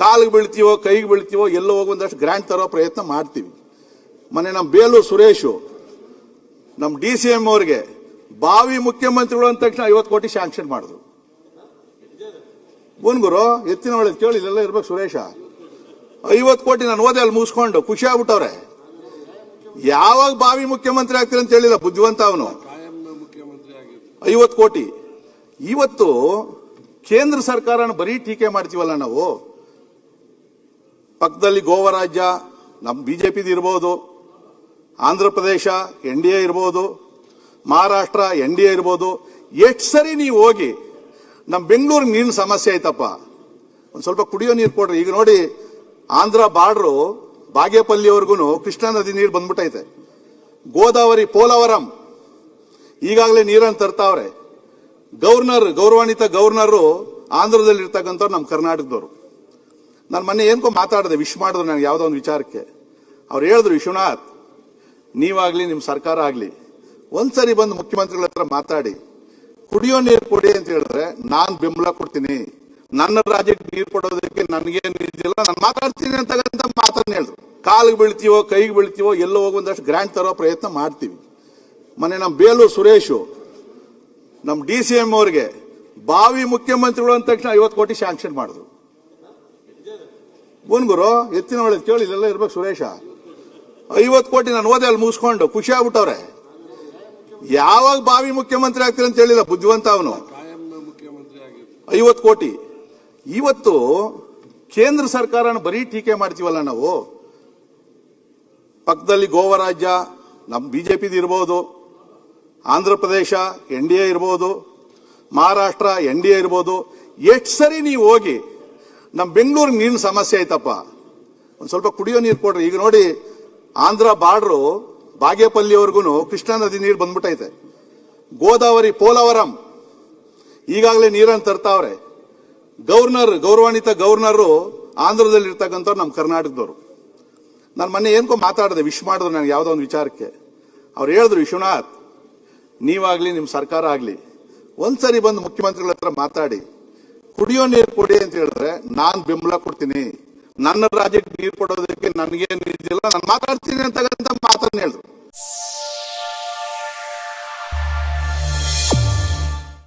ಕಾಲಿಗೆ ಬೀಳ್ತೀವೋ ಕೈಗೆ ಬೀಳ್ತೀವೋ ಎಲ್ಲೋ ಹೋಗಿ ಒಂದಷ್ಟು ಗ್ರಾಂಟ್ ತರೋ ಪ್ರಯತ್ನ ಮಾಡ್ತೀವಿ. ಮೊನ್ನೆ ನಮ್ಮ ಬೇಲೂರು ಸುರೇಶು ನಮ್ಮ DCM ಅವ್ರಿಗೆ ಬಾವಿ ಮುಖ್ಯಮಂತ್ರಿಗಳು ಅಂದ ತಕ್ಷಣ 50 ಕೋಟಿ ಶಾಂಕ್ಷನ್ ಮಾಡಿದ್ರು. ಗುರು ಎತ್ತಿನ ಒಳಗೆ ಕೇಳಿ ಇಲ್ಲೆಲ್ಲ ಇರ್ಬೇಕು ಸುರೇಶ. 50 ಕೋಟಿ ನಾನು ಓದೆ ಅಲ್ಲಿ ಮುಗಿಸ್ಕೊಂಡು ಖುಷಿ ಆಗ್ಬಿಟ್ಟವ್ರೆ. ಯಾವಾಗ ಬಾವಿ ಮುಖ್ಯಮಂತ್ರಿ ಆಗ್ತೀರ ಅಂತ ಹೇಳಿಲ್ಲ ಬುದ್ಧಿವಂತ ಅವನು. 50 ಕೋಟಿ. ಇವತ್ತು ಕೇಂದ್ರ ಸರ್ಕಾರನ ಬರೀ ಟೀಕೆ ಮಾಡ್ತೀವಲ್ಲ ನಾವು. ಪಕ್ಕದಲ್ಲಿ ಗೋವಾ ರಾಜ್ಯ ನಮ್ಮ ಬಿಜೆಪಿದು ಇರ್ಬೋದು, ಆಂಧ್ರ ಪ್ರದೇಶ NDA ಇರ್ಬೋದು, ಮಹಾರಾಷ್ಟ್ರ NDA ಇರ್ಬೋದು. ಎಷ್ಟು ಸರಿ ನೀವು ಹೋಗಿ ನಮ್ಮ ಬೆಂಗಳೂರಿಗೆ ನೀರಿನ ಸಮಸ್ಯೆ ಆಯ್ತಪ್ಪ, ಒಂದು ಸ್ವಲ್ಪ ಕುಡಿಯೋ ನೀರು ಕೊಡ್ರಿ. ಈಗ ನೋಡಿ ಆಂಧ್ರ ಬಾರ್ಡ್ರು ಬಾಗೇಪಲ್ಲಿವರೆಗೂ ಕೃಷ್ಣಾ ನದಿ ನೀರು ಬಂದ್ಬಿಟ್ಟೈತೆ. ಗೋದಾವರಿ ಪೋಲವರಂ ಈಗಾಗಲೇ ನೀರನ್ನು ತರ್ತಾವ್ರೆ. ಗೌರವಾನ್ವಿತ ಗವರ್ನರು ಆಂಧ್ರದಲ್ಲಿ ಇರ್ತಕ್ಕಂಥವ್ರು ನಮ್ಮ ಕರ್ನಾಟಕದವರು. ನಾನು ಮೊನ್ನೆ ಏನ್ಕೋ ಮಾತಾಡಿದೆ, ವಿಶ್ ಮಾಡಿದ್ರು ನನಗೆ ಯಾವುದೋ ಒಂದು ವಿಚಾರಕ್ಕೆ. ಅವ್ರು ಹೇಳಿದ್ರು, ವಿಶ್ವನಾಥ್ ನೀವಾಗ್ಲಿ ನಿಮ್ಮ ಸರ್ಕಾರ ಆಗಲಿ ಒಂದ್ಸರಿ ಬಂದು ಮುಖ್ಯಮಂತ್ರಿಗಳ ಹತ್ರ ಮಾತಾಡಿ ಕುಡಿಯೋ ನೀರು ಕೊಡಿ ಅಂತ ಹೇಳಿದ್ರೆ ನಾನು ಬೆಂಬಲ ಕೊಡ್ತೀನಿ. ನನ್ನ ರಾಜ್ಯಕ್ಕೆ ನೀರು ಕೊಡೋದಕ್ಕೆ ನನಗೇನು ಇದಿಲ್ಲ, ನಾನು ಮಾತಾಡ್ತೀನಿ ಅಂತಕ್ಕಂಥ ಮಾತನ್ನ ಹೇಳಿದ್ರು. ಕಾಲಿಗೆ ಬೀಳ್ತೀವೋ ಕೈಗೆ ಬೀಳ್ತೀವೋ ಎಲ್ಲೋ ಹೋಗಿ ಒಂದಷ್ಟು ಗ್ರಾಂಟ್ ತರೋ ಪ್ರಯತ್ನ ಮಾಡ್ತೀವಿ. ಮೊನ್ನೆ ನಮ್ಮ ಬೇಲೂರು ಸುರೇಶು ನಮ್ಮ DCM ಅವ್ರಿಗೆ ಬಾವಿ ಮುಖ್ಯಮಂತ್ರಿಗಳು ಅಂದ ತಕ್ಷಣ 50 ಕೋಟಿ ಶಾಂಕ್ಷನ್ ಮಾಡಿದ್ರು. ಗುರು ಎತ್ತಿನ ಒಳಗೆ ಕೇಳಿ ಇಲ್ಲೆಲ್ಲ ಇರ್ಬೇಕು ಸುರೇಶ. 50 ಕೋಟಿ ನಾನು ಓದೆ ಅಲ್ಲಿ ಮುಗಿಸ್ಕೊಂಡು ಖುಷಿ ಆಗ್ಬಿಟ್ಟವ್ರೆ. ಯಾವಾಗ ಬಾವಿ ಮುಖ್ಯಮಂತ್ರಿ ಆಗ್ತೀರ ಅಂತ ಹೇಳಿಲ್ಲ ಬುದ್ಧಿವಂತ ಅವನು. 50 ಕೋಟಿ. ಇವತ್ತು ಕೇಂದ್ರ ಸರ್ಕಾರನ ಬರೀ ಟೀಕೆ ಮಾಡ್ತೀವಲ್ಲ ನಾವು. ಪಕ್ಕದಲ್ಲಿ ಗೋವಾ ರಾಜ್ಯ ನಮ್ಮ ಬಿಜೆಪಿದು ಇರ್ಬೋದು, ಆಂಧ್ರ ಪ್ರದೇಶ NDA ಇರ್ಬೋದು, ಮಹಾರಾಷ್ಟ್ರ NDA ಇರ್ಬೋದು. ಎಷ್ಟು ಸರಿ ನೀವು ಹೋಗಿ ನಮ್ಮ ಬೆಂಗಳೂರಿಗೆ ನೀರಿನ ಸಮಸ್ಯೆ ಆಯ್ತಪ್ಪ, ಒಂದು ಸ್ವಲ್ಪ ಕುಡಿಯೋ ನೀರು ಕೊಡ್ರಿ. ಈಗ ನೋಡಿ ಆಂಧ್ರ ಬಾರ್ಡ್ರು ಬಾಗೇಪಲ್ಲಿವರೆಗೂ ಕೃಷ್ಣಾ ನದಿ ನೀರು ಬಂದ್ಬಿಟ್ಟೈತೆ. ಗೋದಾವರಿ ಪೋಲವರಂ ಈಗಾಗಲೇ ನೀರನ್ನು ತರ್ತಾವ್ರೆ. ಗೌರವಾನ್ವಿತ ಗವರ್ನರು ಆಂಧ್ರದಲ್ಲಿ ಇರ್ತಕ್ಕಂಥವ್ರು ನಮ್ಮ ಕರ್ನಾಟಕದವರು. ನಾನು ಮೊನ್ನೆ ಏನ್ಕೋ ಮಾತಾಡಿದೆ, ವಿಶ್ ಮಾಡಿದ್ರು ನನಗೆ ಯಾವುದೋ ಒಂದು ವಿಚಾರಕ್ಕೆ. ಅವ್ರು ಹೇಳಿದ್ರು, ವಿಶ್ವನಾಥ್ ನೀವಾಗ್ಲಿ ನಿಮ್ಮ ಸರ್ಕಾರ ಆಗಲಿ ಒಂದ್ಸರಿ ಬಂದು ಮುಖ್ಯಮಂತ್ರಿಗಳ ಹತ್ರ ಮಾತಾಡಿ ಕುಡಿಯೋ ನೀರು ಕೊಡಿ ಅಂತ ಹೇಳಿದ್ರೆ ನಾನು ಬೆಂಬಲ ಕೊಡ್ತೀನಿ. ನನ್ನ ರಾಜ್ಯಕ್ಕೆ ನೀರು ಕೊಡೋದಕ್ಕೆ ನನಗೇನು ಇದಿಲ್ಲ, ನಾನು ಮಾತಾಡ್ತೀನಿ ಅಂತಕ್ಕಂಥ ಮಾತನ್ನ ಹೇಳಿದ್ರು.